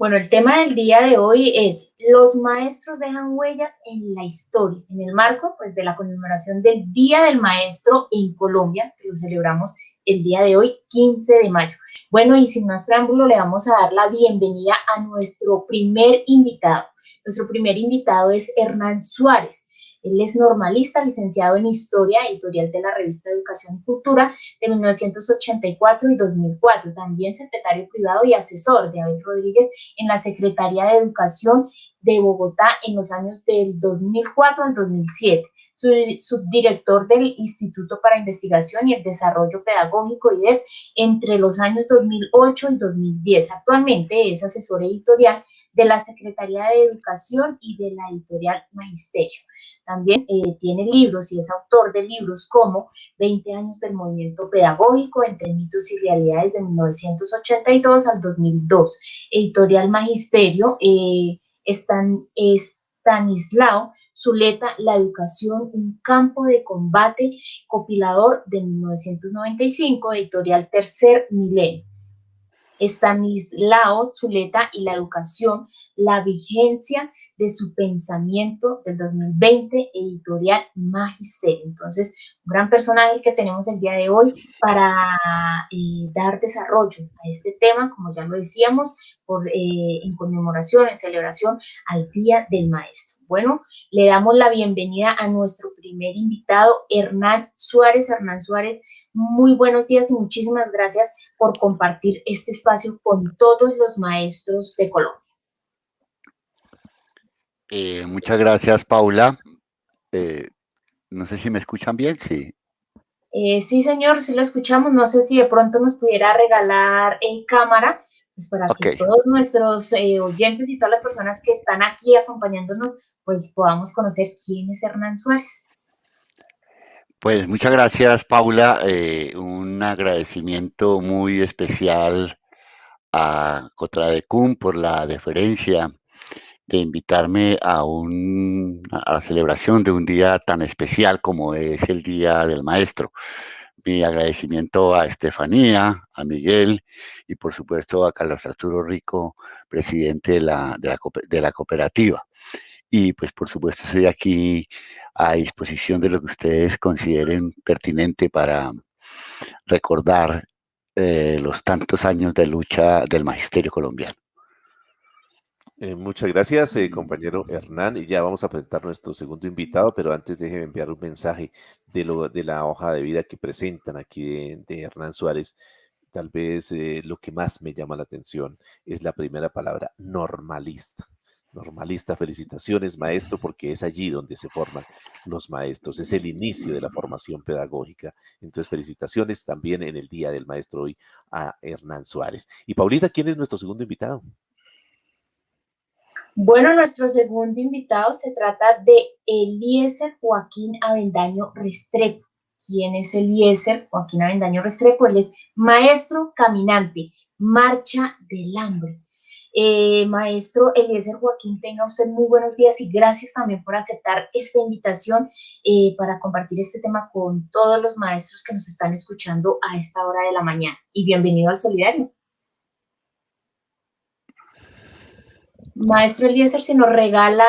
Bueno, el tema del día de hoy es los maestros dejan huellas en la historia, en el marco pues, de la conmemoración del Día del Maestro en Colombia, que lo celebramos el día de hoy, 15 de mayo. Bueno, y sin más preámbulo, le vamos a dar la bienvenida a nuestro primer invitado. Nuestro primer invitado es Hernán Suárez. Él es normalista, licenciado en Historia, editorial de la revista Educación y Cultura de 1984 y 2004. También secretario privado y asesor de Abel Rodríguez en la Secretaría de Educación de Bogotá en los años del 2004 al 2007. Subdirector del Instituto para Investigación y el Desarrollo Pedagógico IDEP entre los años 2008 y 2010. Actualmente es asesor editorial de la Secretaría de Educación y de la editorial Magisterio. También tiene libros y es autor de libros como 20 años del movimiento pedagógico entre mitos y realidades de 1982 al 2002. Editorial Magisterio, Estanislao Zuleta, La educación, un campo de combate, compilador de 1995, editorial Tercer Milenio. Estanislao Zuleta y la educación, la vigencia de su pensamiento del 2020, editorial Magisterio. Entonces, un gran personaje que tenemos el día de hoy para dar desarrollo a este tema, como ya lo decíamos, en conmemoración, en celebración al Día del Maestro. Bueno, le damos la bienvenida a nuestro primer invitado, Hernán Suárez. Hernán Suárez, muy buenos días y muchísimas gracias por compartir este espacio con todos los maestros de Colombia. Muchas gracias, Paula. No sé si me escuchan bien, sí. Sí, señor, sí lo escuchamos. No sé si de pronto nos pudiera regalar cámara, pues para que todos nuestros oyentes y todas las personas que están aquí acompañándonos, pues podamos conocer quién es Hernán Suárez. Pues muchas gracias, Paula. Un agradecimiento muy especial a Cotradecum por la deferencia de invitarme a la celebración de un día tan especial como es el Día del Maestro. Mi agradecimiento a Estefanía, a Miguel y por supuesto a Carlos Arturo Rico, presidente de la cooperativa. Y pues por supuesto estoy aquí a disposición de lo que ustedes consideren pertinente para recordar los tantos años de lucha del magisterio colombiano. Muchas gracias, compañero Hernán. Y ya vamos a presentar nuestro segundo invitado, pero antes déjeme enviar un mensaje de la hoja de vida que presentan aquí de Hernán Suárez. Tal vez lo que más me llama la atención es la primera palabra, normalista. Normalista, felicitaciones, maestro, porque es allí donde se forman los maestros, es el inicio de la formación pedagógica. Entonces, felicitaciones también en el Día del Maestro hoy a Hernán Suárez. Y Paulita, ¿quién es nuestro segundo invitado? Bueno, nuestro segundo invitado se trata de Eliezer Joaquín Avendaño Restrepo. ¿Quién es Eliezer Joaquín Avendaño Restrepo? Él es maestro caminante, marcha del hambre. Maestro Eliezer Joaquín, tenga usted muy buenos días y gracias también por aceptar esta invitación para compartir este tema con todos los maestros que nos están escuchando a esta hora de la mañana. Y bienvenido al Solidario. Maestro Eliezer, si nos regala,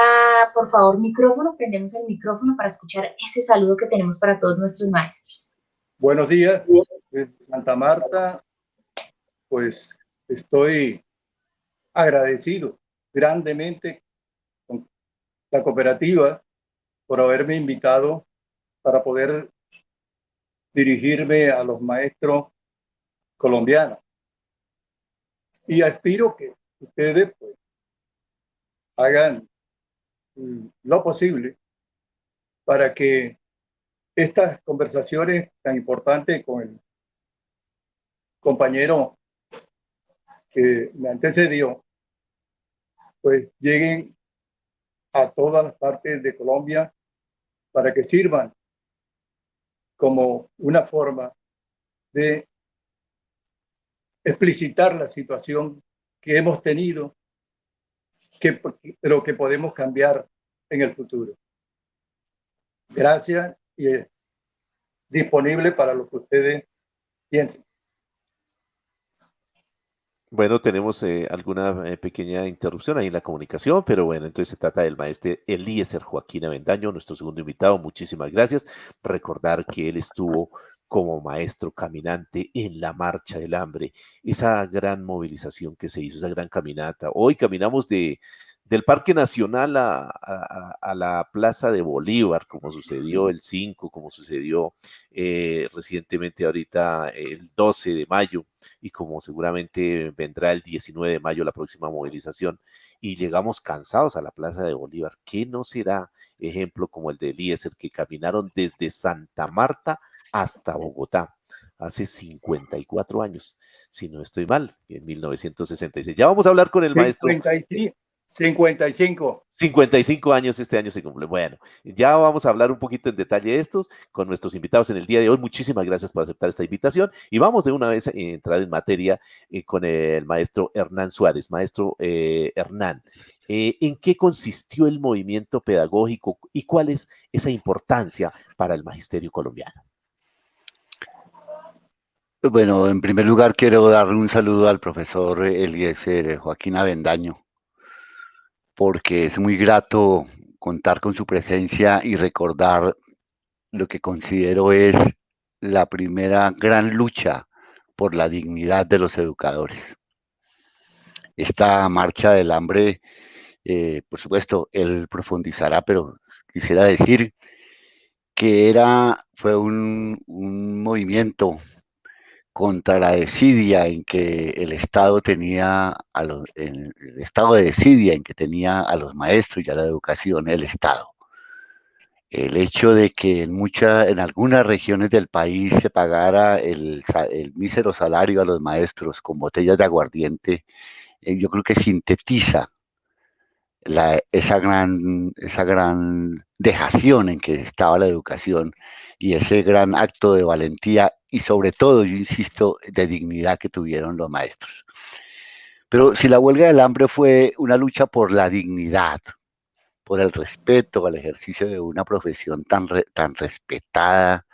por favor, micrófono, prendemos el micrófono para escuchar ese saludo que tenemos para todos nuestros maestros. Buenos días, Santa Marta. Pues estoy agradecido grandemente con la cooperativa por haberme invitado para poder dirigirme a los maestros colombianos. Y aspiro que ustedes pues, hagan lo posible para que estas conversaciones tan importantes con el compañero que me antecedió, pues lleguen a todas las partes de Colombia para que sirvan como una forma de explicitar la situación que hemos tenido, pero que podemos cambiar en el futuro. Gracias y disponible para lo que ustedes piensen. Bueno, tenemos alguna pequeña interrupción ahí en la comunicación, pero bueno, entonces se trata del maestro Eliezer Joaquín Avendaño, nuestro segundo invitado. Muchísimas gracias. Recordar que él estuvo como maestro caminante en la Marcha del Hambre, esa gran movilización que se hizo, esa gran caminata. Hoy caminamos del Parque Nacional a la Plaza de Bolívar, como sucedió el 5, como sucedió recientemente ahorita el 12 de mayo y como seguramente vendrá el 19 de mayo la próxima movilización, y llegamos cansados a la Plaza de Bolívar. ¿Qué no será ejemplo como el de Eliezer, que caminaron desde Santa Marta hasta Bogotá hace 54 años, si no estoy mal, en 1966? Ya vamos a hablar con el maestro. 55. 55. 55 años este año se cumple. Bueno, ya vamos a hablar un poquito en detalle de estos con nuestros invitados en el día de hoy. Muchísimas gracias por aceptar esta invitación y vamos de una vez a entrar en materia con el maestro Hernán Suárez. Maestro Hernán, ¿en qué consistió el movimiento pedagógico y cuál es esa importancia para el magisterio colombiano? Bueno, en primer lugar quiero darle un saludo al profesor Eliezer Joaquín Avendaño, porque es muy grato contar con su presencia y recordar lo que considero es la primera gran lucha por la dignidad de los educadores. Esta marcha del hambre, por supuesto, él profundizará, pero quisiera decir que fue un movimiento contra la desidia en que el Estado tenía el estado de desidia en que tenía a los maestros y a la educación el Estado. El hecho de que en algunas regiones del país se pagara el mísero salario a los maestros con botellas de aguardiente, yo creo que sintetiza esa gran dejación en que estaba la educación y ese gran acto de valentía y sobre todo, yo insisto, de dignidad que tuvieron los maestros. Pero si la huelga del hambre fue una lucha por la dignidad, por el respeto al ejercicio de una profesión tan respetada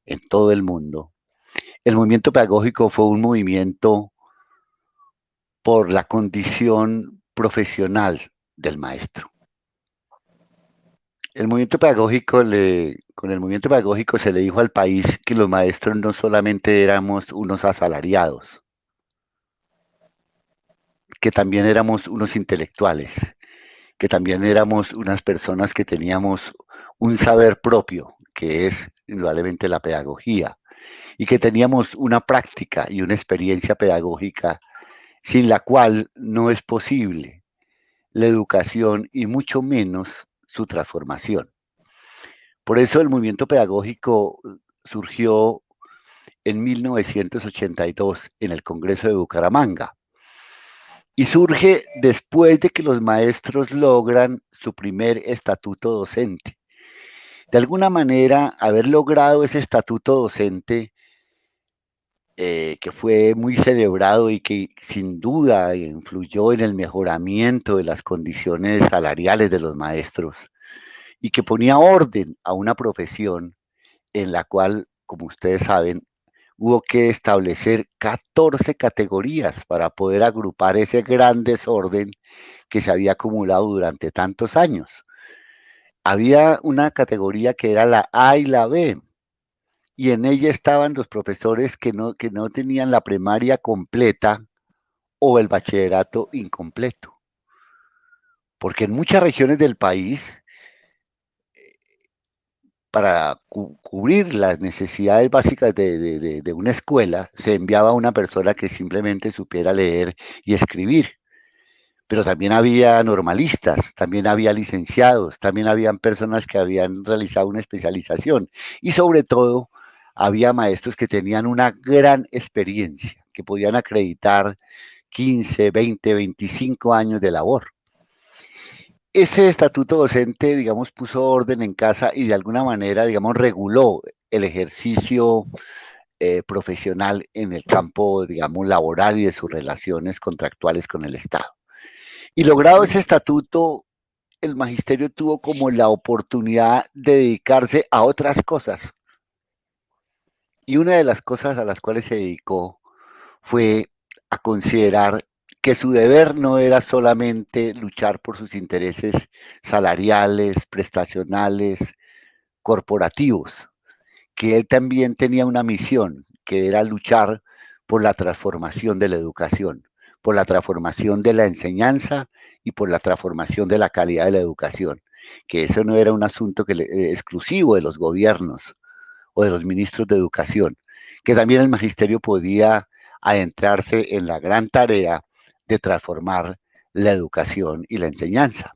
en todo el mundo, el movimiento pedagógico fue un movimiento por la condición profesional del maestro. Con el movimiento pedagógico se le dijo al país que los maestros no solamente éramos unos asalariados, que también éramos unos intelectuales, que también éramos unas personas que teníamos un saber propio, que es indudablemente la pedagogía, y que teníamos una práctica y una experiencia pedagógica sin la cual no es posible la educación y mucho menos su transformación. Por eso el movimiento pedagógico surgió en 1982 en el Congreso de Bucaramanga y surge después de que los maestros logran su primer estatuto docente. De alguna manera, haber logrado ese estatuto docente, que fue muy celebrado y que sin duda influyó en el mejoramiento de las condiciones salariales de los maestros y que ponía orden a una profesión en la cual, como ustedes saben, hubo que establecer 14 categorías para poder agrupar ese gran desorden que se había acumulado durante tantos años. Había una categoría que era la A y la B, y en ella estaban los profesores que no tenían la primaria completa o el bachillerato incompleto. Porque en muchas regiones del país, para cubrir las necesidades básicas de una escuela, se enviaba a una persona que simplemente supiera leer y escribir. Pero también había normalistas, también había licenciados, también habían personas que habían realizado una especialización y sobre todo había maestros que tenían una gran experiencia, que podían acreditar 15, 20, 25 años de labor. Ese estatuto docente, digamos, puso orden en casa y de alguna manera, digamos, reguló el ejercicio profesional en el campo, digamos, laboral y de sus relaciones contractuales con el Estado. Y logrado ese estatuto, el magisterio tuvo como la oportunidad de dedicarse a otras cosas. Y una de las cosas a las cuales se dedicó fue a considerar que su deber no era solamente luchar por sus intereses salariales, prestacionales, corporativos, que él también tenía una misión, que era luchar por la transformación de la educación, por la transformación de la enseñanza y por la transformación de la calidad de la educación, que eso no era un asunto exclusivo de los gobiernos o de los ministros de educación, que también el magisterio podía adentrarse en la gran tarea de transformar la educación y la enseñanza.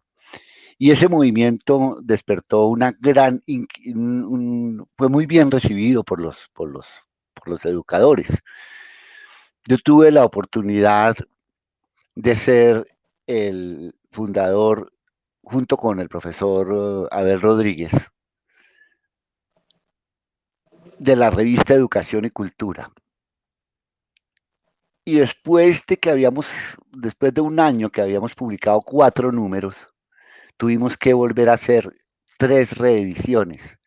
Y ese movimiento despertó una gran, fue muy bien recibido por los educadores. Yo tuve la oportunidad de ser el fundador, junto con el profesor Abel Rodríguez, de la revista Educación y Cultura. Y después de un año que habíamos publicado 4 números, tuvimos que volver a hacer 3 reediciones.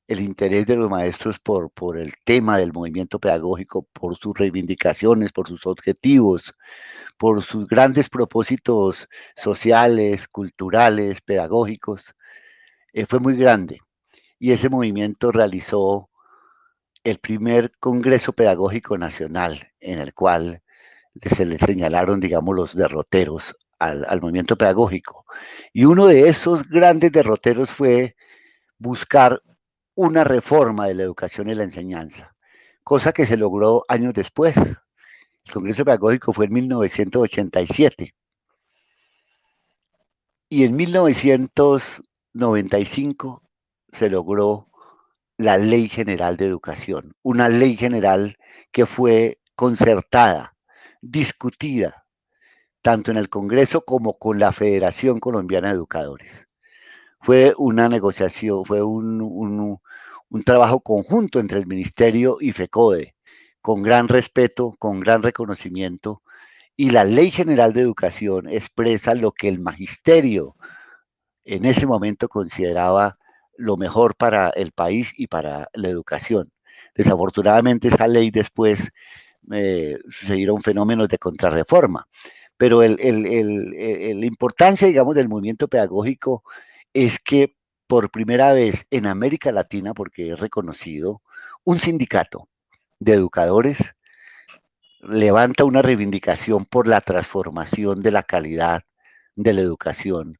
El interés de los maestros por el tema del movimiento pedagógico, por sus reivindicaciones, por sus objetivos, por sus grandes propósitos sociales, culturales, pedagógicos, fue muy grande. Y ese movimiento realizó el primer Congreso Pedagógico Nacional, en el cual se le señalaron, digamos, los derroteros al movimiento pedagógico. Y uno de esos grandes derroteros fue buscar una reforma de la educación y la enseñanza, cosa que se logró años después. El Congreso Pedagógico fue en 1987 y en 1995 se logró la Ley General de Educación, una ley general que fue concertada, discutida, tanto en el Congreso como con la Federación Colombiana de Educadores. Fue una negociación, fue un trabajo conjunto entre el Ministerio y FECODE, con gran respeto, con gran reconocimiento, y la Ley General de Educación expresa lo que el magisterio en ese momento consideraba lo mejor para el país y para la educación. Desafortunadamente esa ley después sucedieron fenómenos de contrarreforma, pero la importancia, digamos, del movimiento pedagógico es que por primera vez en América Latina, porque es reconocido, un sindicato de educadores levanta una reivindicación por la transformación de la calidad de la educación,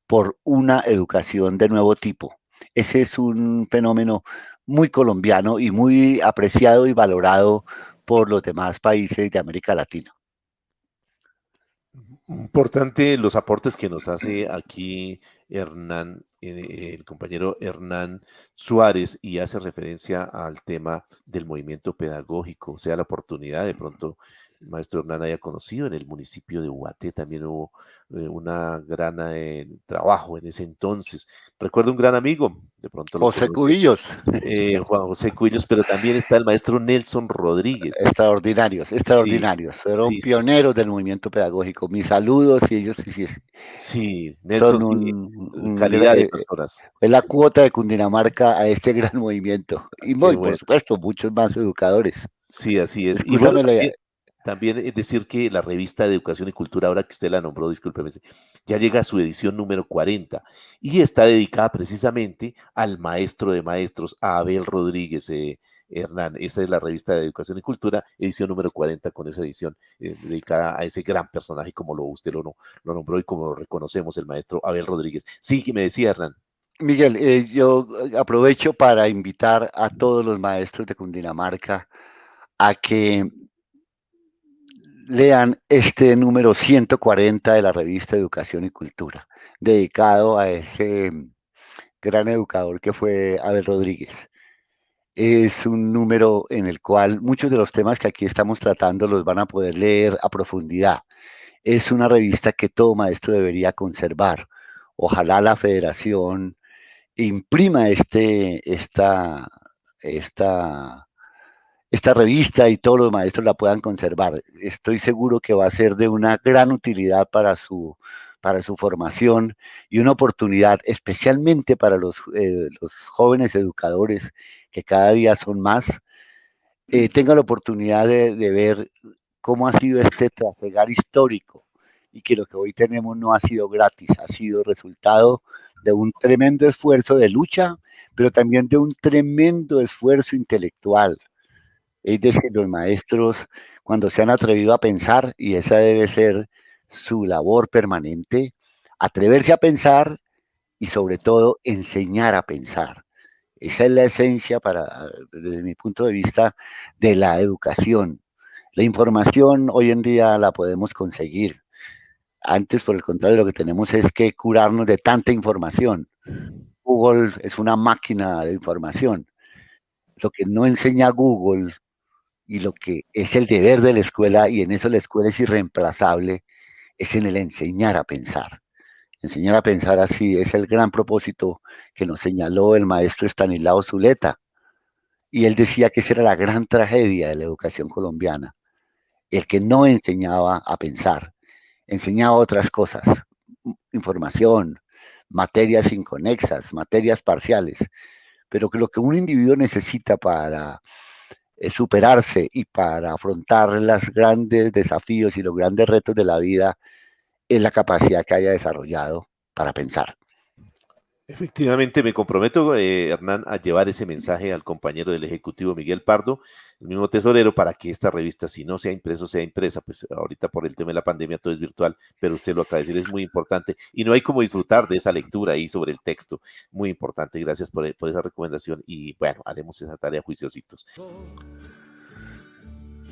por una educación de nuevo tipo. Ese es un fenómeno muy colombiano y muy apreciado y valorado por los demás países de América Latina. Importante los aportes que nos hace aquí Hernán, el compañero Hernán Suárez, y hace referencia al tema del movimiento pedagógico, o sea, la oportunidad de pronto el maestro Hernán haya conocido en el municipio de Ubaté, también hubo una gran trabajo en ese entonces. Recuerdo un gran amigo, de pronto lo José conoce, Cubillos, Juan José Cuillos, pero también está el maestro Nelson Rodríguez. extraordinarios, Sí, extraordinarios. Fueron sí, sí, pioneros del movimiento pedagógico. Mis saludos y ellos sí, Nelson, son sí, calidad de personas. es la cuota de Cundinamarca a este gran movimiento. Y Qué por bueno. supuesto, muchos más educadores. Sí, así es. Y bueno, Escúchame, también es decir que la revista de Educación y Cultura, ahora que usted la nombró, discúlpeme, ya llega a su edición número 40 y está dedicada precisamente al maestro de maestros, a Abel Rodríguez Hernán. Esta es la revista de Educación y Cultura, edición número 40, con esa edición dedicada a ese gran personaje, como usted lo nombró y como lo reconocemos, el maestro Abel Rodríguez. Sí, que me decía Hernán. Miguel, yo aprovecho para invitar a todos los maestros de Cundinamarca a que lean este número 140 de la revista Educación y Cultura, dedicado a ese gran educador que fue Abel Rodríguez. Es un número en el cual muchos de los temas que aquí estamos tratando los van a poder leer a profundidad. Es una revista que todo maestro debería conservar. Ojalá la federación imprima esta revista y todos los maestros la puedan conservar. Estoy seguro que va a ser de una gran utilidad para su formación y una oportunidad especialmente para los jóvenes educadores que cada día son más, tengan la oportunidad de ver cómo ha sido este trafegar histórico y que lo que hoy tenemos no ha sido gratis, ha sido resultado de un tremendo esfuerzo de lucha, pero también de un tremendo esfuerzo intelectual. Es decir, los maestros, cuando se han atrevido a pensar, y esa debe ser su labor permanente, atreverse a pensar y sobre todo enseñar a pensar. Esa es la esencia desde mi punto de vista, de la educación. La información hoy en día la podemos conseguir. Antes, por el contrario, lo que tenemos es que curarnos de tanta información. Google es una máquina de información. Lo que no enseña Google y lo que es el deber de la escuela, y en eso la escuela es irreemplazable, es en el enseñar a pensar. Enseñar a pensar así es el gran propósito que nos señaló el maestro Estanislao Zuleta. Y él decía que esa era la gran tragedia de la educación colombiana, el que no enseñaba a pensar, enseñaba otras cosas, información, materias inconexas, materias parciales, pero que lo que un individuo necesita para superarse y para afrontar los grandes desafíos y los grandes retos de la vida es la capacidad que haya desarrollado para pensar. Efectivamente, me comprometo, Hernán, a llevar ese mensaje al compañero del Ejecutivo Miguel Pardo, el mismo tesorero, para que esta revista, si no sea impreso, sea impresa. Pues ahorita por el tema de la pandemia todo es virtual, pero usted lo acaba de decir, es muy importante y no hay como disfrutar de esa lectura ahí sobre el texto. Muy importante, gracias por esa recomendación y bueno, haremos esa tarea juiciositos.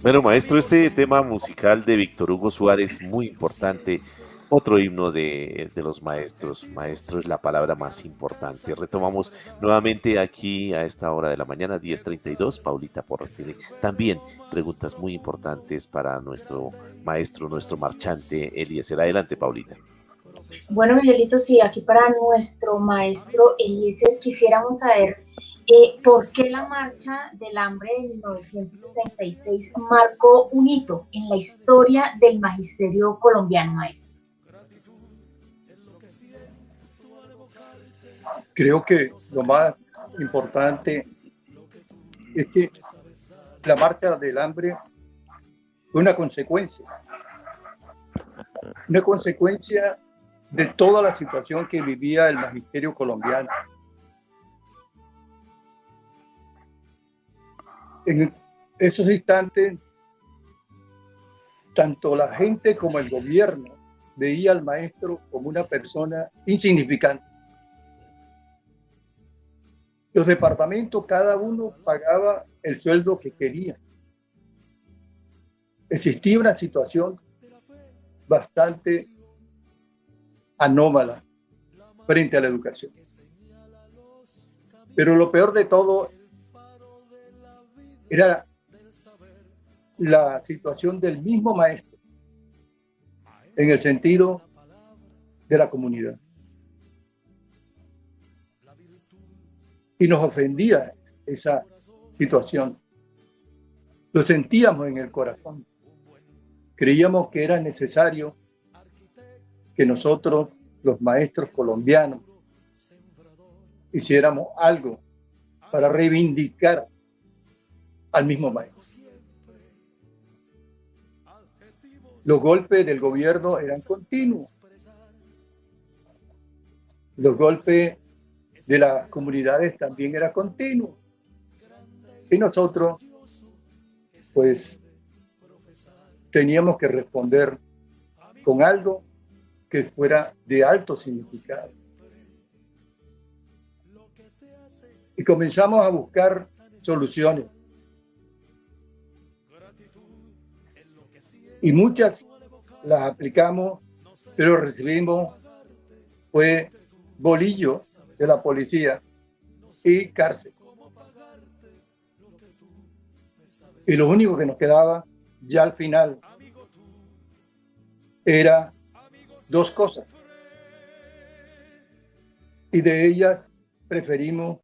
Bueno, maestro, este tema musical de Víctor Hugo Suárez, muy importante. Otro himno de los maestros. Maestro es la palabra más importante. Retomamos nuevamente aquí a esta hora de la mañana, 10:32. Paulita Porras tiene también preguntas muy importantes para nuestro maestro, nuestro marchante Eliezer. Adelante, Paulita. Bueno, Miguelito, sí, aquí para nuestro maestro Eliezer quisiéramos saber por qué la Marcha del Hambre de 1966 marcó un hito en la historia del magisterio colombiano, maestro. Creo que lo más importante es que la marcha del hambre fue una consecuencia de toda la situación que vivía el magisterio colombiano. En esos instantes, tanto la gente como el gobierno veía al maestro como una persona insignificante. Los departamentos, cada uno pagaba el sueldo que quería. Existía una situación bastante anómala frente a la educación. Pero lo peor de todo era la situación del mismo maestro en el sentido de la comunidad. Y nos ofendía esa situación. Lo sentíamos en el corazón. Creíamos que era necesario que nosotros, los maestros colombianos, hiciéramos algo para reivindicar al mismo maestro. Los golpes del gobierno eran continuos. Los golpes de las comunidades también eran continuos. Y nosotros, pues, teníamos que responder con algo que fuera de alto significado. Y comenzamos a buscar soluciones. Y muchas las aplicamos, pero recibimos fue bolillo de la policía y cárcel. Y lo único que nos quedaba ya al final era dos cosas. Y de ellas preferimos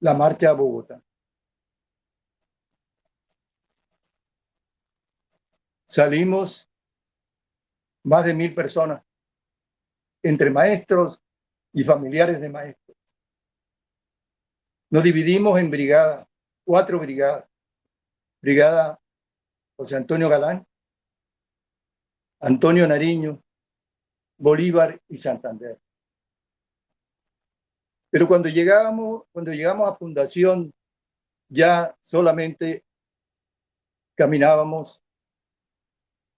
la marcha a Bogotá. Salimos más de 1,000 personas, entre maestros y familiares de maestros. Nos dividimos en brigadas, 4 brigadas. Brigada José Antonio Galán, Antonio Nariño, Bolívar y Santander. Pero cuando llegamos a fundación, ya solamente caminábamos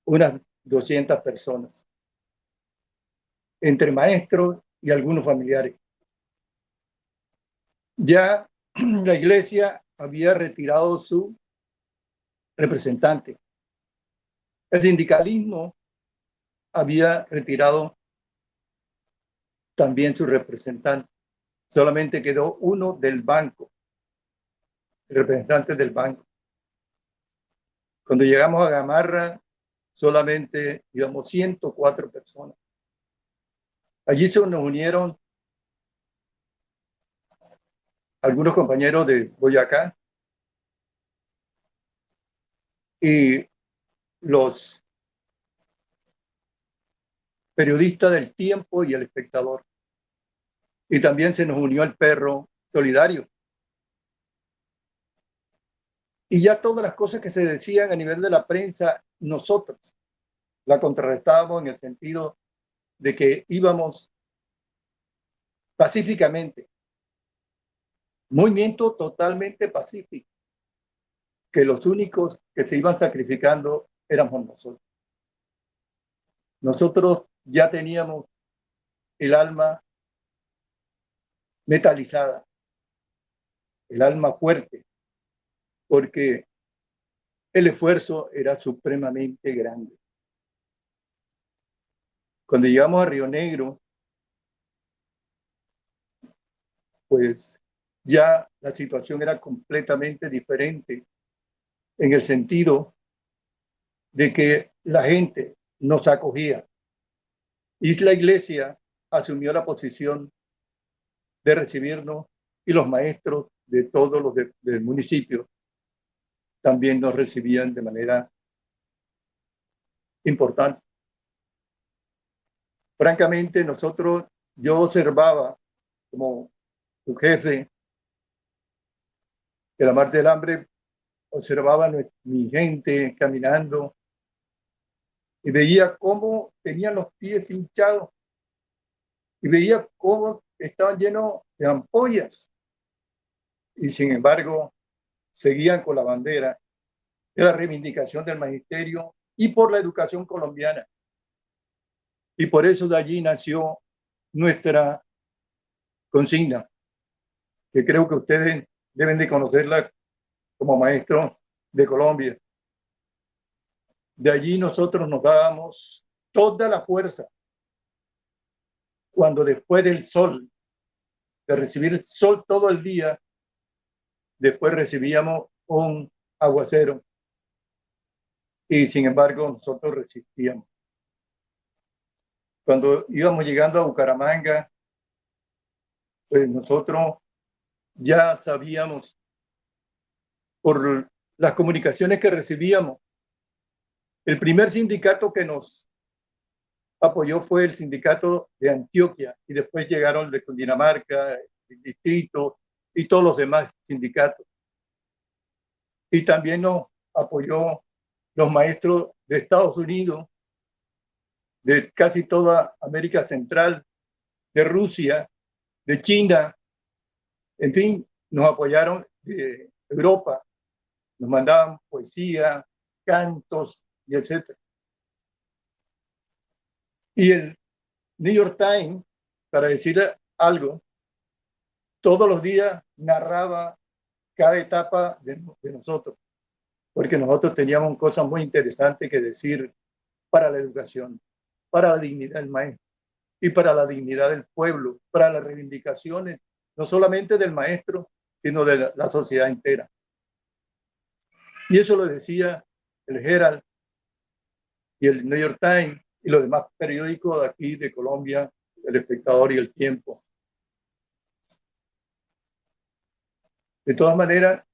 unas 200 personas, entre maestros y algunos familiares. Ya la iglesia había retirado su representante. El sindicalismo había retirado también su representante. Solamente quedó uno del banco, el representante del banco. Cuando llegamos a Gamarra, solamente íbamos 104 personas. Allí se nos unieron algunos compañeros de Boyacá y los periodistas del Tiempo y El Espectador. Y también se nos unió el Perro Solidario. Y ya todas las cosas que se decían a nivel de la prensa, nosotros la contrarrestábamos en el sentido de que íbamos pacíficamente, movimiento totalmente pacífico, que los únicos que se iban sacrificando éramos nosotros. Nosotros ya teníamos el alma metalizada, el alma fuerte, porque el esfuerzo era supremamente grande. Cuando llegamos a Río Negro, pues ya la situación era completamente diferente en el sentido de que la gente nos acogía. Y la iglesia asumió la posición de recibirnos y los maestros de todos los del municipio también nos recibían de manera importante. Francamente, yo observaba como su jefe de la Marcha del Hambre, observaba mi gente caminando y veía cómo tenían los pies hinchados y veía cómo estaban llenos de ampollas y sin embargo seguían con la bandera de la reivindicación del magisterio y por la educación colombiana. Y por eso de allí nació nuestra consigna, que creo que ustedes deben de conocerla como maestros de Colombia. De allí nosotros nos dábamos toda la fuerza cuando después del sol, de recibir el sol todo el día, después recibíamos un aguacero y sin embargo nosotros resistíamos. Cuando íbamos llegando a Bucaramanga, pues nosotros ya sabíamos por las comunicaciones que recibíamos. El primer sindicato que nos apoyó fue el sindicato de Antioquia y después llegaron el de Cundinamarca, el distrito y todos los demás sindicatos. Y también nos apoyó los maestros de Estados Unidos, de casi toda América Central, de Rusia, de China, en fin, nos apoyaron de Europa, nos mandaban poesía, cantos y etc. Y el New York Times, para decirle algo, todos los días narraba cada etapa de nosotros, porque nosotros teníamos cosas muy interesantes que decir para la educación, para la dignidad del maestro y para la dignidad del pueblo, para las reivindicaciones, no solamente del maestro, sino de la sociedad entera. Y eso lo decía el Herald y el New York Times y los demás periódicos de aquí de Colombia, El Espectador y El Tiempo. De todas maneras,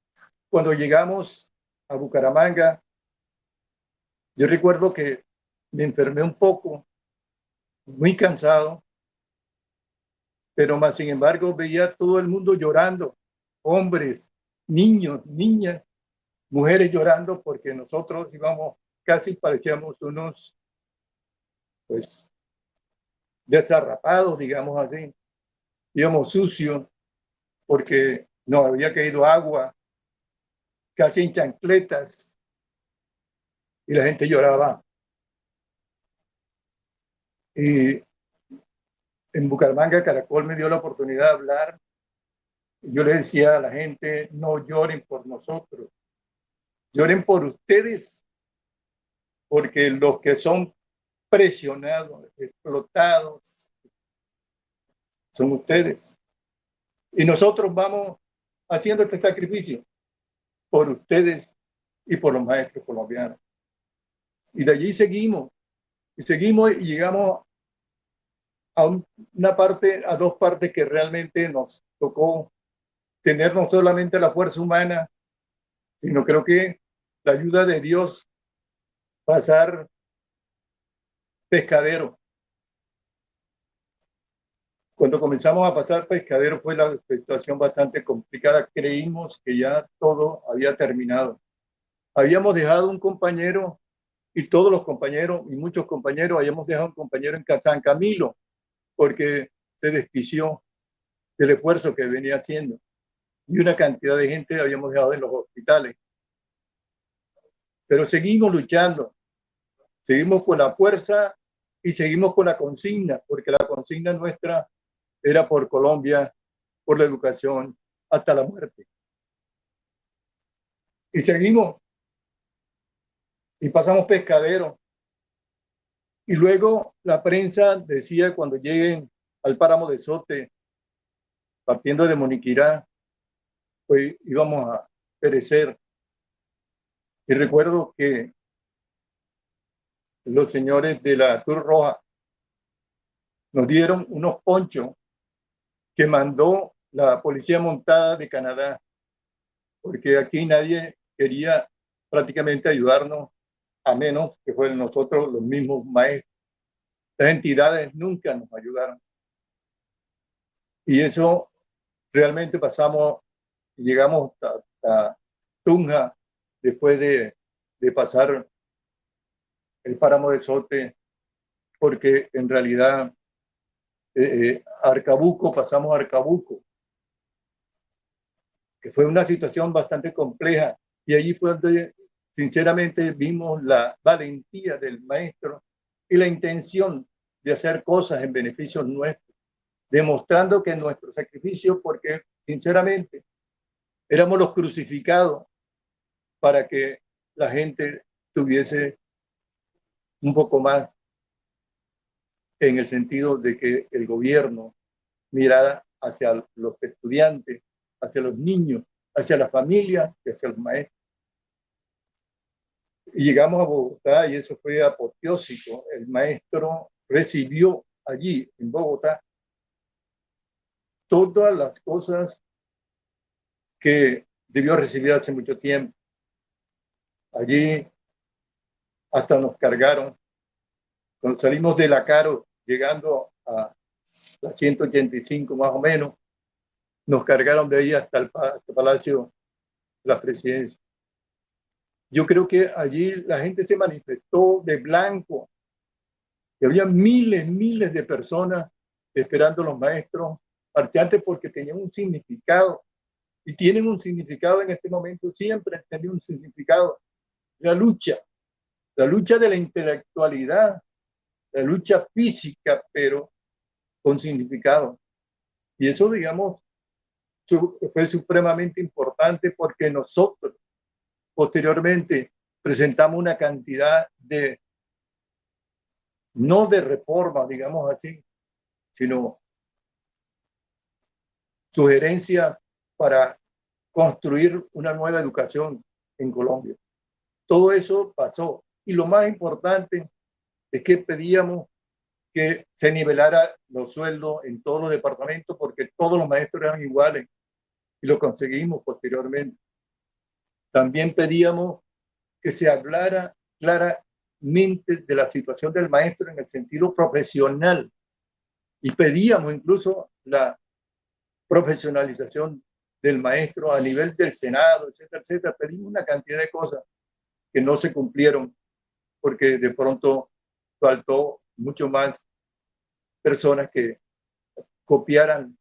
cuando llegamos a Bucaramanga, yo recuerdo que me enfermé un poco, muy cansado, pero más sin embargo veía a todo el mundo llorando, hombres, niños, niñas, mujeres llorando porque nosotros íbamos, casi parecíamos unos, pues, desarrapados, digamos así. Íbamos sucios porque nos había caído agua, casi en chancletas, y la gente lloraba. Y en Bucaramanga, Caracol me dio la oportunidad de hablar. Yo le decía a la gente, no lloren por nosotros, lloren por ustedes, porque los que son presionados, explotados, son ustedes. Y nosotros vamos haciendo este sacrificio por ustedes y por los maestros colombianos. Y de allí seguimos, y llegamos a una parte, a dos partes que realmente nos tocó tener no solamente la fuerza humana, sino creo que la ayuda de Dios, pasar Pescadero. Cuando comenzamos a pasar Pescadero fue la situación bastante complicada. Creímos que ya todo había terminado. Habíamos dejado un compañero, y todos los compañeros y muchos compañeros, habíamos dejado un compañero en San Camilo porque se desquició del esfuerzo que venía haciendo. Y una cantidad de gente habíamos dejado en los hospitales. Pero seguimos luchando, seguimos con la fuerza y seguimos con la consigna, porque la consigna nuestra era por Colombia, por la educación, hasta la muerte. Y seguimos, y pasamos Pescadero. Y luego la prensa decía, cuando lleguen al páramo de Sote, partiendo de Moniquirá, pues íbamos a perecer. Y recuerdo que los señores de la Cruz Roja nos dieron unos ponchos que mandó la policía montada de Canadá, porque aquí nadie quería prácticamente ayudarnos, a menos que fueran nosotros los mismos maestros. Las entidades nunca nos ayudaron. Y eso realmente llegamos hasta Tunja, después de pasar el páramo de Sote, porque en realidad Arcabuco, pasamos a Arcabuco, que fue una situación bastante compleja, y allí fue donde sinceramente vimos la valentía del maestro y la intención de hacer cosas en beneficio nuestro, demostrando que nuestro sacrificio, porque sinceramente éramos los crucificados para que la gente tuviese un poco más, en el sentido de que el gobierno mirara hacia los estudiantes, hacia los niños, hacia la familia y hacia los maestros. Y llegamos a Bogotá y eso fue apoteósico. El maestro recibió allí en Bogotá todas las cosas que debió recibir hace mucho tiempo. Allí hasta nos cargaron. Cuando salimos de La Caro, llegando a la 185 más o menos, nos cargaron de ahí hasta el Palacio de la Presidencia. Yo creo que allí la gente se manifestó de blanco. Y había miles de personas esperando a los maestros marchantes porque tenían un significado. Y tienen un significado en este momento, siempre han tenido un significado. La lucha de la intelectualidad, la lucha física, pero con significado. Y eso, digamos, fue supremamente importante porque nosotros posteriormente presentamos una cantidad de, no de reforma, digamos así, sino sugerencias para construir una nueva educación en Colombia. Todo eso pasó. Y lo más importante es que pedíamos que se nivelara los sueldos en todos los departamentos porque todos los maestros eran iguales y lo conseguimos posteriormente. También pedíamos que se hablara claramente de la situación del maestro en el sentido profesional y pedíamos incluso la profesionalización del maestro a nivel del Senado, etcétera, etcétera. Pedimos una cantidad de cosas que no se cumplieron porque de pronto faltó mucho más personas que copiaran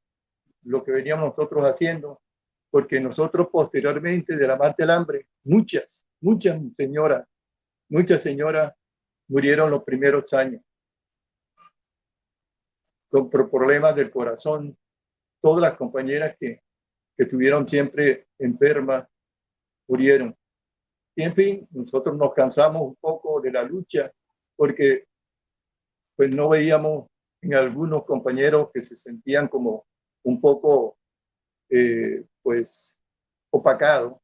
lo que veníamos nosotros haciendo, porque nosotros posteriormente de la Marcha del Hambre, muchas señoras murieron los primeros años con problemas del corazón. Todas las compañeras que estuvieron siempre enfermas murieron. Y en fin, nosotros nos cansamos un poco de la lucha porque pues no veíamos en algunos compañeros que se sentían como un poco pues opacados,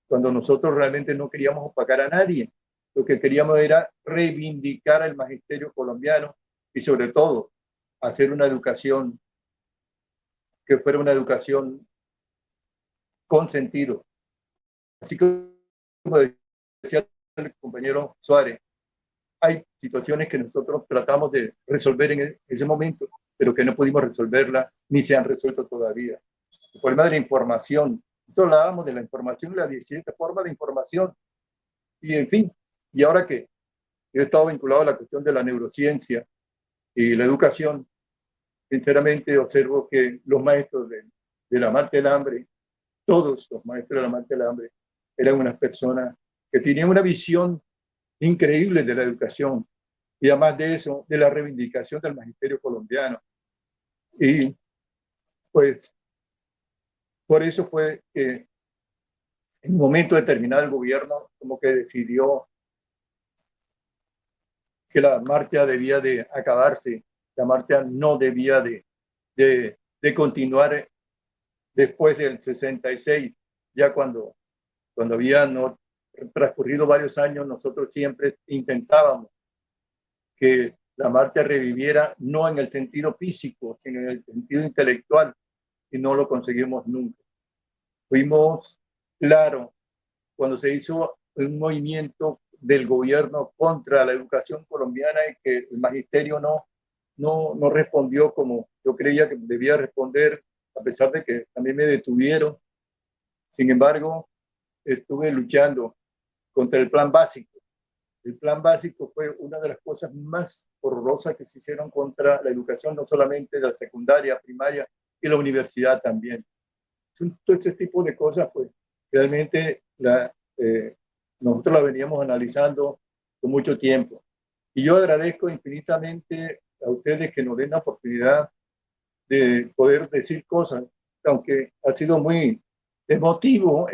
cuando nosotros realmente no queríamos opacar a nadie. Lo que queríamos era reivindicar al magisterio colombiano y sobre todo hacer una educación que fuera una educación con sentido. Así que, como decía el compañero Suárez, hay situaciones que nosotros tratamos de resolver en ese momento, pero que no pudimos resolverla ni se han resuelto todavía. El problema de la información. Nosotros hablábamos de la información, las 17 formas de información. Y en fin, y ahora que yo he estado vinculado a la cuestión de la neurociencia y la educación, sinceramente observo que los maestros de la Marcha del Hambre, todos los maestros de la Marcha del Hambre, eran unas personas que tenían una visión increíble de la educación y además de eso, de la reivindicación del magisterio colombiano. Y pues por eso fue que en un momento determinado el gobierno como que decidió que la marcha debía de acabarse, la marcha no debía de continuar después del 66, ya cuando había no, transcurrido varios años, nosotros siempre intentábamos que la marcha reviviera no en el sentido físico, sino en el sentido intelectual, y no lo conseguimos nunca. Fuimos claro cuando se hizo un movimiento del gobierno contra la educación colombiana y que el magisterio no respondió como yo creía que debía responder, a pesar de que también me detuvieron. Sin embargo, estuve luchando contra el plan básico. El plan básico fue una de las cosas más horrorosas que se hicieron contra la educación, no solamente de la secundaria, primaria y la universidad también. Todo ese tipo de cosas, pues realmente nosotros la veníamos analizando con mucho tiempo. Y yo agradezco infinitamente a ustedes que nos den la oportunidad de poder decir cosas, aunque ha sido muy emotivo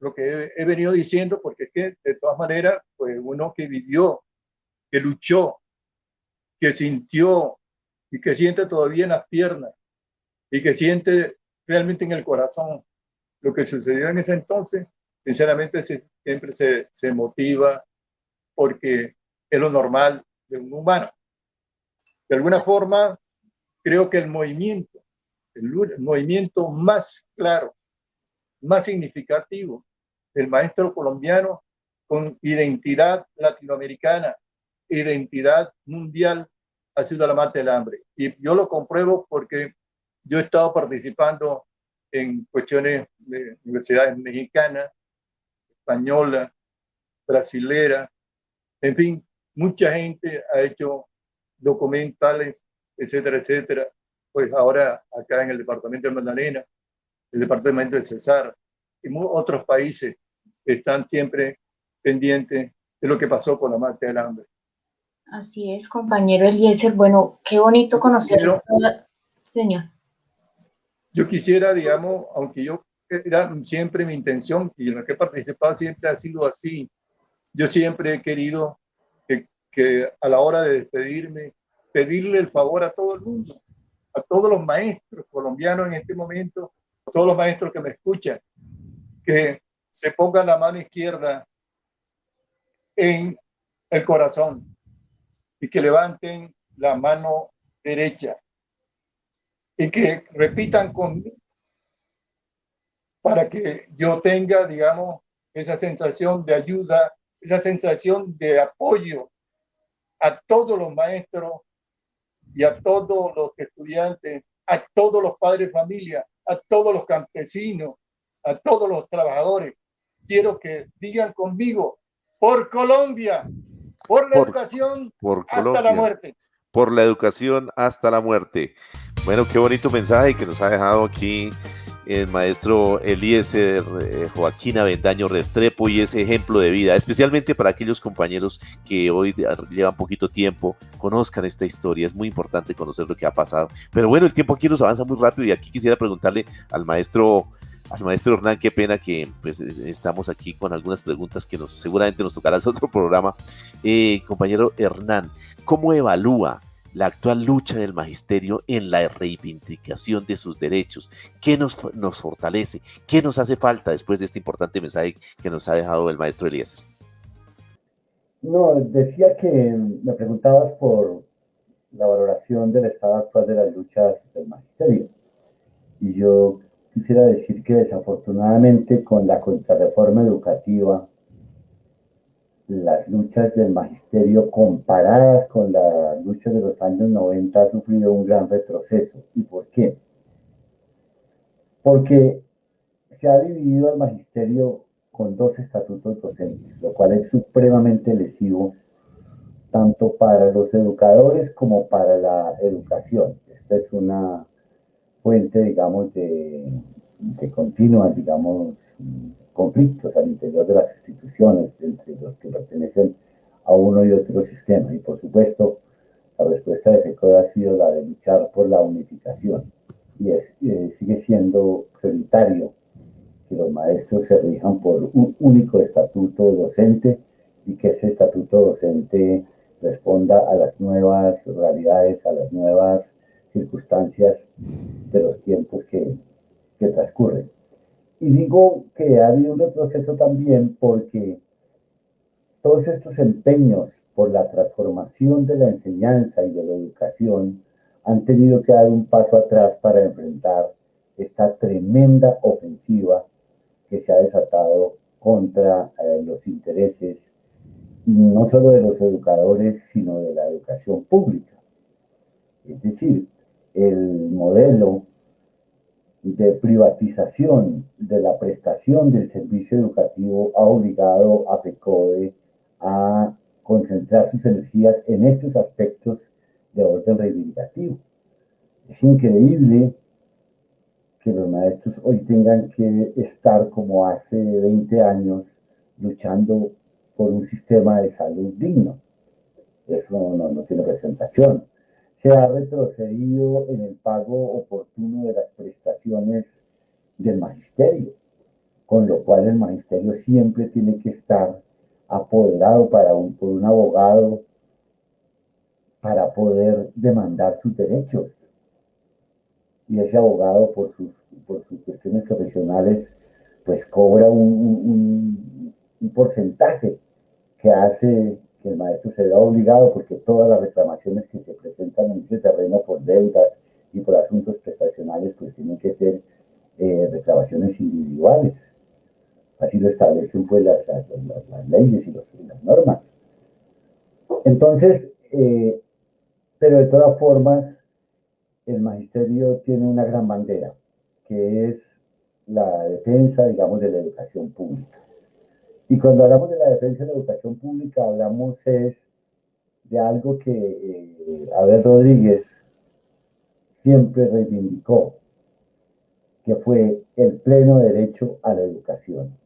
lo que he venido diciendo, porque es que de todas maneras, pues uno que vivió, que luchó, que sintió y que siente todavía en las piernas y que siente realmente en el corazón lo que sucedió en ese entonces, sinceramente siempre se motiva porque es lo normal de un humano. De alguna forma, creo que el movimiento más claro, más significativo del maestro colombiano con identidad latinoamericana, identidad mundial, ha sido la Marcha del Hambre. Y yo lo compruebo porque yo he estado participando en cuestiones de universidades mexicanas, españolas, brasileras, en fin, mucha gente ha hecho documentales, etcétera, etcétera. Pues ahora acá en el departamento de Magdalena, el departamento del Cesar y otros países están siempre pendientes de lo que pasó con la Marcha del Hambre. Así es, compañero Eliezer. Bueno, qué bonito conocerlo, señor. Yo quisiera, digamos, aunque yo era siempre mi intención y en lo que he participado siempre ha sido así, yo siempre he querido que a la hora de despedirme, pedirle el favor a todo el mundo, a todos los maestros colombianos en este momento, a todos los maestros que me escuchan, que se pongan la mano izquierda en el corazón y que levanten la mano derecha y que repitan conmigo para que yo tenga, digamos, esa sensación de ayuda, esa sensación de apoyo a todos los maestros y a todos los estudiantes a todos los padres de familia, a todos los campesinos, a todos los trabajadores. Quiero que digan conmigo, por Colombia, por la educación hasta la muerte. Por la educación hasta la muerte. Bueno, qué bonito mensaje que nos ha dejado aquí el maestro Eliezer Joaquín Avendaño Restrepo, y ese ejemplo de vida, especialmente para aquellos compañeros que hoy llevan poquito tiempo, conozcan esta historia. Es muy importante conocer lo que ha pasado. Pero bueno, el tiempo aquí nos avanza muy rápido, y aquí quisiera preguntarle al maestro Hernán, qué pena que pues estamos aquí con algunas preguntas que seguramente nos tocará otro programa. Compañero Hernán, ¿cómo evalúa la actual lucha del magisterio en la reivindicación de sus derechos? ¿Qué nos fortalece? ¿Qué nos hace falta después de este importante mensaje que nos ha dejado el maestro Eliezer? No, decía que me preguntabas por la valoración del estado actual de las luchas del magisterio. Y yo quisiera decir que desafortunadamente con la contrarreforma educativa, las luchas del magisterio comparadas con las luchas de los años 90 ha sufrido un gran retroceso. ¿Y por qué? Porque se ha dividido al magisterio con dos estatutos docentes, lo cual es supremamente lesivo tanto para los educadores como para la educación. Esta es una fuente, digamos, de continuas, digamos, conflictos al interior de las instituciones entre los que pertenecen a uno y otro sistema. Y por supuesto, la respuesta de FECODE ha sido la de luchar por la unificación. Y sigue siendo prioritario que los maestros se rijan por un único estatuto docente, y que ese estatuto docente responda a las nuevas realidades, a las nuevas circunstancias de los tiempos que transcurren. Y digo que ha habido un retroceso también porque todos estos empeños por la transformación de la enseñanza y de la educación han tenido que dar un paso atrás para enfrentar esta tremenda ofensiva que se ha desatado contra los intereses no solo de los educadores, sino de la educación pública. Es decir, el modelo de privatización de la prestación del servicio educativo ha obligado a FECODE a concentrar sus energías en estos aspectos de orden reivindicativo. Es increíble que los maestros hoy tengan que estar como hace 20 años luchando por un sistema de salud digno. Eso no tiene presentación. Se ha retrocedido en el pago oportuno de las prestaciones del magisterio, con lo cual el magisterio siempre tiene que estar apoderado por un abogado para poder demandar sus derechos. Y ese abogado, por sus cuestiones profesionales, pues cobra un porcentaje que hace que el maestro se vea obligado, porque todas las reclamaciones que se presentan en ese terreno por deudas y por asuntos prestacionales, pues tienen que ser reclamaciones individuales. Así lo establecen pues las leyes y las normas. Entonces, pero de todas formas, el magisterio tiene una gran bandera, que es la defensa, digamos, de la educación pública. Y cuando hablamos de la defensa de la educación pública, hablamos de algo que Abel Rodríguez siempre reivindicó, que fue el pleno derecho a la educación.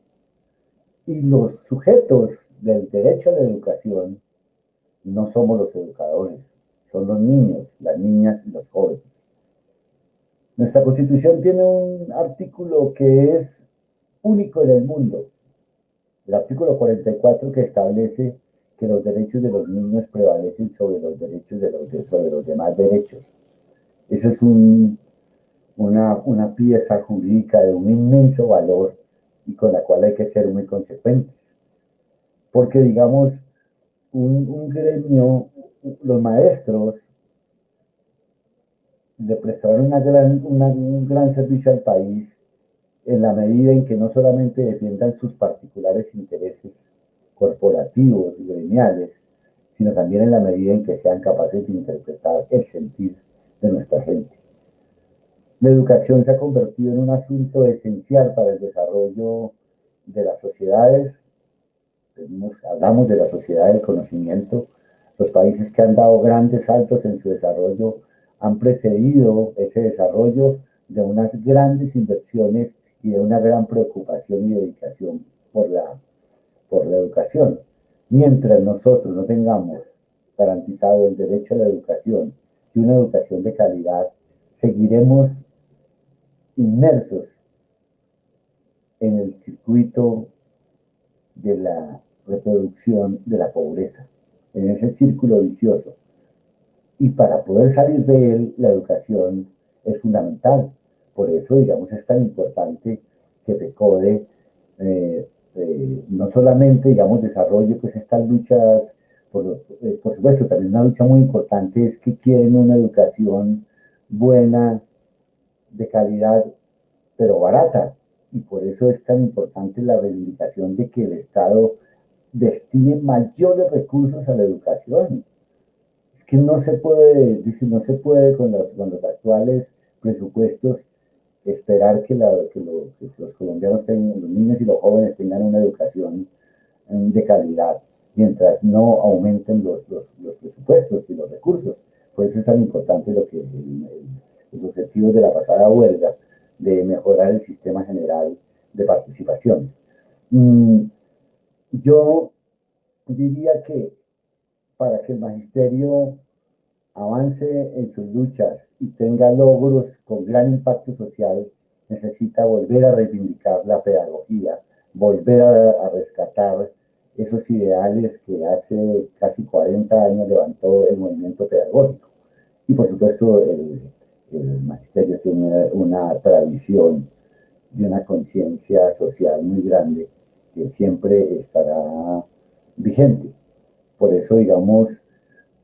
Y los sujetos del derecho a la educación no somos los educadores, son los niños, las niñas y los jóvenes. Nuestra Constitución tiene un artículo que es único en el mundo, el artículo 44, que establece que los derechos de los niños prevalecen sobre los derechos sobre los demás derechos. Eso es una pieza jurídica de un inmenso valor, y con la cual hay que ser muy consecuentes. Porque, digamos, un gremio, los maestros le prestaron un gran servicio al país en la medida en que no solamente defiendan sus particulares intereses corporativos y gremiales, sino también en la medida en que sean capaces de interpretar el sentir de nuestra gente. La educación se ha convertido en un asunto esencial para el desarrollo de las sociedades. Hablamos de la sociedad del conocimiento. Los países que han dado grandes saltos en su desarrollo han precedido ese desarrollo de unas grandes inversiones y de una gran preocupación y dedicación por la educación. Mientras nosotros no tengamos garantizado el derecho a la educación y una educación de calidad, seguiremos inmersos en el circuito de la reproducción de la pobreza, en ese círculo vicioso. Y para poder salir de él, la educación es fundamental. Por eso, digamos, es tan importante que FECODE no solamente, digamos, desarrolle pues estas luchas, por supuesto, también una lucha muy importante es que quieren una educación buena, de calidad, pero barata. Y por eso es tan importante la reivindicación de que el Estado destine mayores recursos a la educación. Es que no se puede, dice, no se puede con los actuales presupuestos esperar que los colombianos tengan, los niños y los jóvenes tengan una educación de calidad, mientras no aumenten los presupuestos y los recursos. Por eso es tan importante los objetivos de la pasada huelga, de mejorar el sistema general de participaciones. Yo diría que para que el magisterio avance en sus luchas y tenga logros con gran impacto social, necesita volver a reivindicar la pedagogía, volver a rescatar esos ideales que hace casi 40 años levantó el movimiento pedagógico. Y por supuesto el magisterio tiene una tradición y una conciencia social muy grande que siempre estará vigente. Por eso, digamos,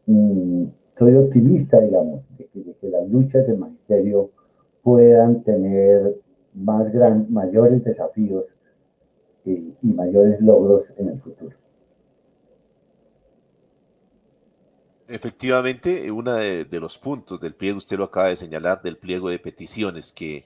soy optimista, digamos, de que las luchas del magisterio puedan tener mayores desafíos y mayores logros en el futuro. Efectivamente, uno de los puntos del pliego, usted lo acaba de señalar, del pliego de peticiones que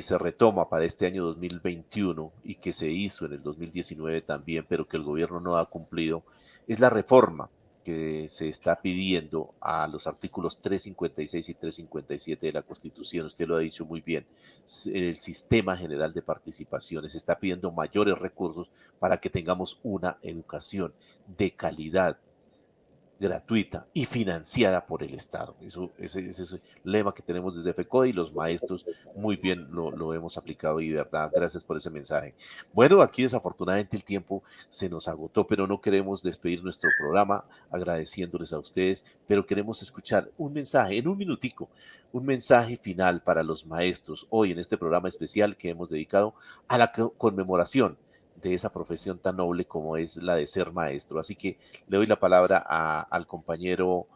se retoma para este año 2021 y que se hizo en el 2019 también, pero que el gobierno no ha cumplido, es la reforma que se está pidiendo a los artículos 356 y 357 de la Constitución. Usted lo ha dicho muy bien, el sistema general de participaciones está pidiendo mayores recursos para que tengamos una educación de calidad, gratuita y financiada por el Estado. Ese es el lema que tenemos desde FECODE y los maestros muy bien lo hemos aplicado y de verdad, gracias por ese mensaje. Bueno, aquí desafortunadamente el tiempo se nos agotó, pero no queremos despedir nuestro programa agradeciéndoles a ustedes, pero queremos escuchar un mensaje en un minutico, un mensaje final para los maestros hoy en este programa especial que hemos dedicado a la conmemoración de esa profesión tan noble como es la de ser maestro. Así que le doy la palabra al compañero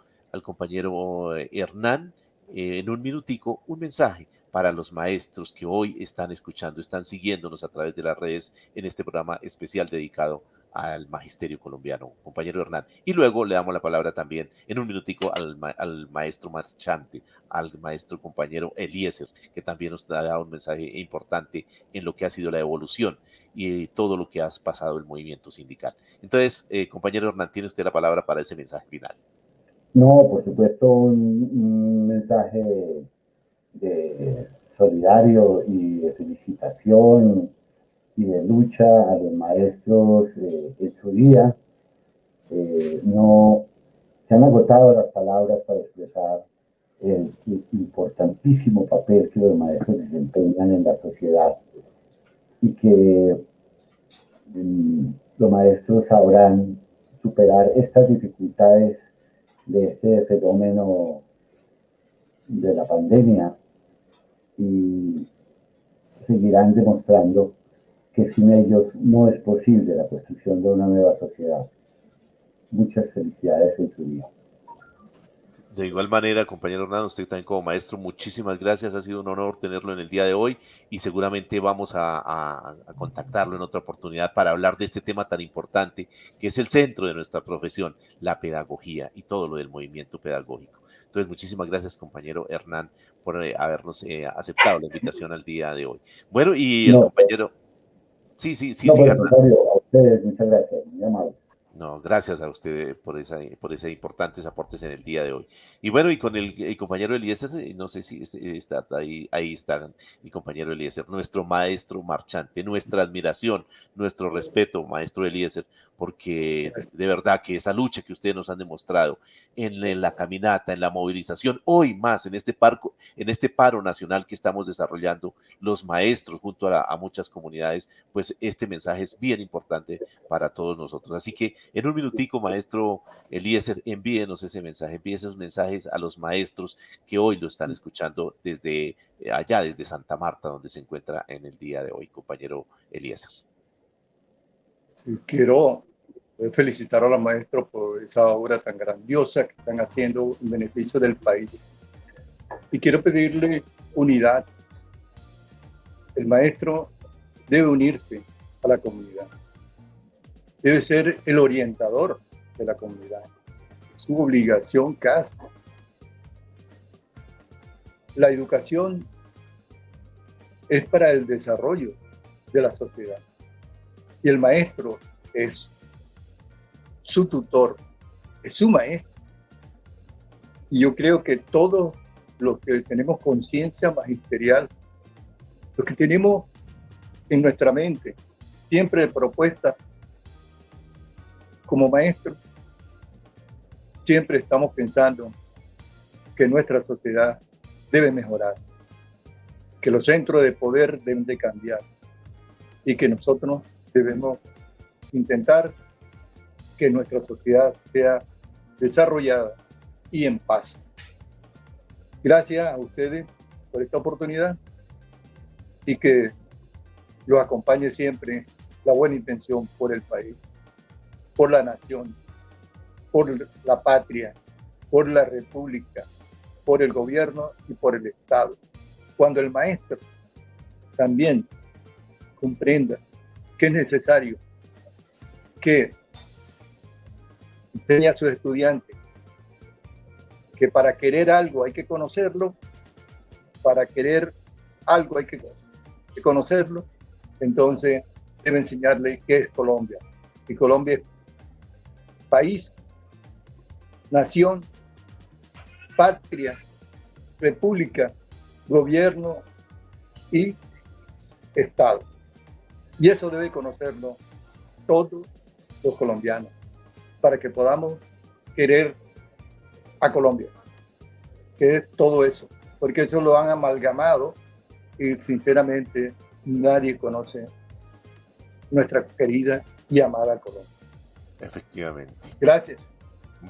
Hernán, en un minutico, un mensaje para los maestros que hoy están escuchando, están siguiéndonos a través de las redes en este programa especial dedicado al magisterio colombiano, compañero Hernán. Y luego le damos la palabra también en un minutico al maestro marchante, al maestro compañero Eliezer, que también nos ha dado un mensaje importante en lo que ha sido la evolución y todo lo que ha pasado el movimiento sindical. Entonces, compañero Hernán, tiene usted la palabra para ese mensaje final. No, por supuesto, un mensaje de solidario y de felicitación y de lucha a los maestros en su día. No se han agotado las palabras para expresar el importantísimo papel que los maestros desempeñan en la sociedad y que los maestros sabrán superar estas dificultades de este fenómeno de la pandemia y seguirán demostrando que sin ellos no es posible la construcción de una nueva sociedad. Muchas felicidades en su día. De igual manera, compañero Hernán, usted también como maestro, muchísimas gracias. Ha sido un honor tenerlo en el día de hoy y seguramente vamos a contactarlo en otra oportunidad para hablar de este tema tan importante que es el centro de nuestra profesión, la pedagogía y todo lo del movimiento pedagógico. Entonces, muchísimas gracias, compañero Hernán, por habernos aceptado la invitación al día de hoy. Bueno, y el No, compañero... Sí, sí, sí, no, sí, por el Hernán. contrario, a ustedes, muchas gracias, muy amable. No, gracias a usted por ese importantes aportes en el día de hoy. Y bueno, y con el compañero Eliezer, no sé si está ahí está el compañero Eliezer, nuestro maestro marchante, nuestra admiración, nuestro respeto, maestro Eliezer, porque de verdad que esa lucha que ustedes nos han demostrado en la caminata, en la movilización, hoy más en este paro nacional que estamos desarrollando los maestros junto a muchas comunidades, pues este mensaje es bien importante para todos nosotros. Así que en un minutico, maestro Eliezer, envíenos ese mensaje, envíe esos mensajes a los maestros que hoy lo están escuchando desde allá, desde Santa Marta, donde se encuentra en el día de hoy, compañero Eliezer. Sí, quiero felicitar a los maestros por esa obra tan grandiosa que están haciendo en beneficio del país. Y quiero pedirle unidad. El maestro debe unirse a la comunidad. Debe ser el orientador de la comunidad. Es su obligación casi. La educación es para el desarrollo de la sociedad. Y el maestro es su tutor, es su maestro. Y yo creo que todos los que tenemos conciencia magisterial, los que tenemos en nuestra mente siempre propuestas como maestros, siempre estamos pensando que nuestra sociedad debe mejorar, que los centros de poder deben de cambiar y que nosotros debemos intentar que nuestra sociedad sea desarrollada y en paz. Gracias a ustedes por esta oportunidad y que los acompañe siempre la buena intención por el país, por la nación, por la patria, por la república, por el gobierno y por el Estado. Cuando el maestro también comprenda que es necesario que enseñe a sus estudiantes que para querer algo hay que conocerlo, para querer algo hay que conocerlo, entonces debe enseñarle qué es Colombia. Y Colombia es país, nación, patria, república, gobierno y Estado. Y eso debe conocerlo todos los colombianos para que podamos querer a Colombia, que es todo eso, porque eso lo han amalgamado y sinceramente nadie conoce nuestra querida y amada Colombia. Efectivamente. Gracias.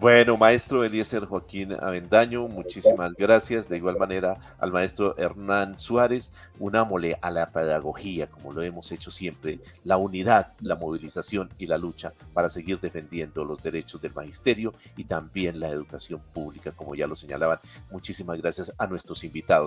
Bueno, maestro Eliezer Joaquín Avendaño, muchísimas gracias. De igual manera al maestro Hernán Suárez, unámosle a la pedagogía, como lo hemos hecho siempre, la unidad, la movilización y la lucha para seguir defendiendo los derechos del magisterio y también la educación pública, como ya lo señalaban. Muchísimas gracias a nuestros invitados.